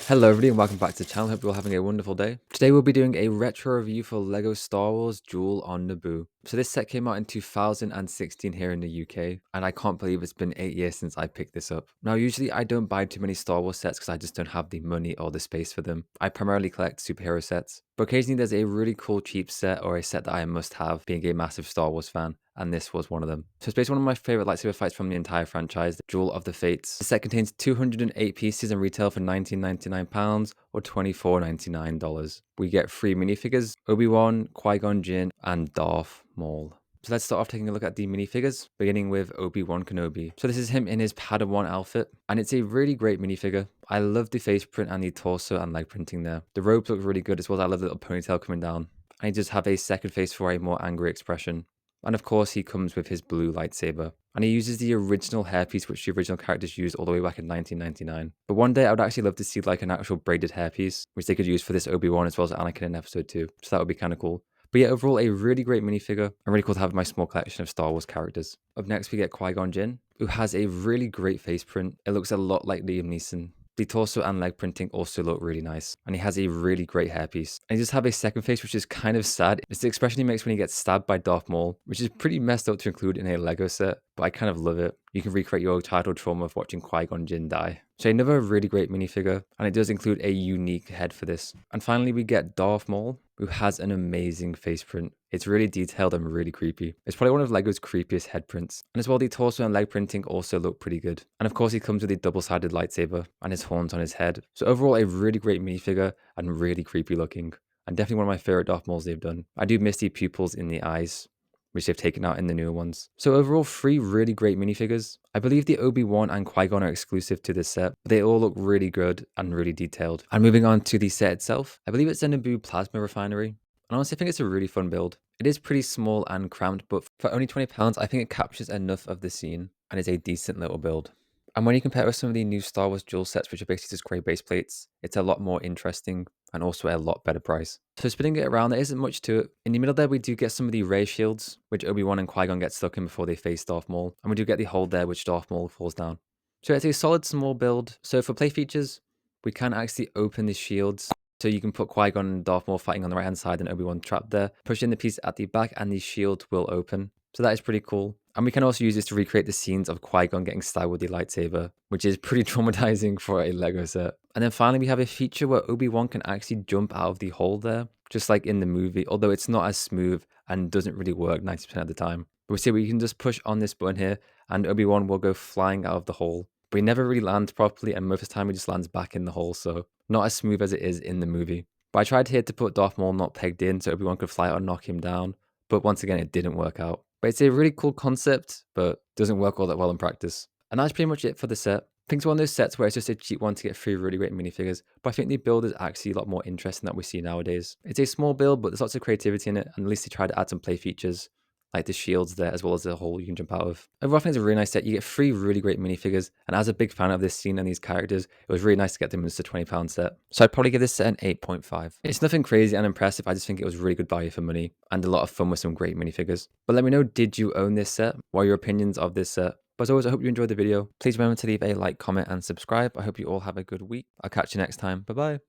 Hello everybody and welcome back to the channel. Hope you're all having a wonderful day. Today we'll be doing a retro review for LEGO Star Wars Duel on Naboo. So this set came out in 2016 here in the UK, and I can't believe it's been 8 years since I picked this up. Now usually I don't buy too many Star Wars sets because I just don't have the money or the space for them. I primarily collect superhero sets, but occasionally there's a really cool cheap set or a set that I must have, being a massive Star Wars fan. And this was one of them. So it's basically one of my favorite lightsaber fights from the entire franchise, the Duel of the Fates. The set contains 208 pieces and retail for £19.99 or $24.99. We get 3 minifigures: Obi-Wan, Qui-Gon Jinn, and Darth Maul. So let's start off taking a look at the minifigures, beginning with Obi-Wan Kenobi. So this is him in his Padawan outfit, and it's a really great minifigure. I love the face print and the torso and leg printing there. The robes look really good as well as I love the little ponytail coming down. And he does have a second face for a more angry expression. And of course, he comes with his blue lightsaber. And he uses the original hairpiece which the original characters used all the way back in 1999. But one day I would actually love to see like an actual braided hairpiece, which they could use for this Obi-Wan as well as Anakin in episode 2. So that would be kind of cool. But yeah, overall a really great minifigure, and really cool to have in my small collection of Star Wars characters. Up next we get Qui-Gon Jinn, who has a really great face print. It looks a lot like Liam Neeson. The torso and leg printing also look really nice, and he has a really great hairpiece. And he does have a second face which is kind of sad. It's the expression he makes when he gets stabbed by Darth Maul, which is pretty messed up to include in a Lego set, but I kind of love it. You can recreate your childhood trauma of watching Qui-Gon Jinn die. So another really great minifigure, and it does include a unique head for this. And finally we get Darth Maul, who has an amazing face print. It's really detailed and really creepy. It's probably one of LEGO's creepiest head prints. And as well, the torso and leg printing also look pretty good. And of course, he comes with a double-sided lightsaber and his horns on his head. So overall, a really great minifigure and really creepy looking. And definitely one of my favorite Darth Mauls they've done. I do miss the pupils in the eyes, which they've taken out in the newer ones. So overall, 3 really great minifigures. I believe the Obi-Wan and Qui-Gon are exclusive to this set, but they all look really good and really detailed. And moving on to the set itself, I believe it's a Naboo plasma refinery. And honestly, I think it's a really fun build. It is pretty small and cramped, but for only £20, I think it captures enough of the scene and is a decent little build. And when you compare it with some of the new Star Wars Duel sets, which are basically just grey base plates, it's a lot more interesting and also a lot better price. So spinning it around, there isn't much to it. In the middle there, we do get some of the ray shields, which Obi-Wan and Qui-Gon get stuck in before they face Darth Maul. And we do get the hold there, which Darth Maul falls down. So it's a solid small build. So for play features, we can actually open the shields. So you can put Qui-Gon and Darth Maul fighting on the right hand side and Obi-Wan trapped there. Push in the piece at the back and the shield will open. So that is pretty cool. And we can also use this to recreate the scenes of Qui-Gon getting stabbed with the lightsaber, which is pretty traumatizing for a Lego set. And then finally, we have a feature where Obi-Wan can actually jump out of the hole there, just like in the movie, although it's not as smooth and doesn't really work 90% of the time. But we see we can just push on this button here and Obi-Wan will go flying out of the hole. But he never really lands properly, and most of the time he just lands back in the hole, so not as smooth as it is in the movie. But I tried here to put Darth Maul not pegged in so Obi-Wan could fly out and knock him down, but once again it didn't work out. But it's a really cool concept, but doesn't work all that well in practice. And that's pretty much it for the set. I think it's one of those sets where it's just a cheap one to get 3 really great minifigures, but I think the build is actually a lot more interesting than we see nowadays. It's a small build, but there's lots of creativity in it, and at least they tried to add some play features, like the shields there, as well as the hole you can jump out of. Overall, I think it's a really nice set. You get 3 really great minifigures, and as a big fan of this scene and these characters, it was really nice to get them in just a £20 set. So I'd probably give this set an 8.5. It's nothing crazy and impressive, I just think it was really good value for money, and a lot of fun with some great minifigures. But let me know, did you own this set? What are your opinions of this set? But as always, I hope you enjoyed the video. Please remember to leave a like, comment, and subscribe. I hope you all have a good week. I'll catch you next time. Bye-bye.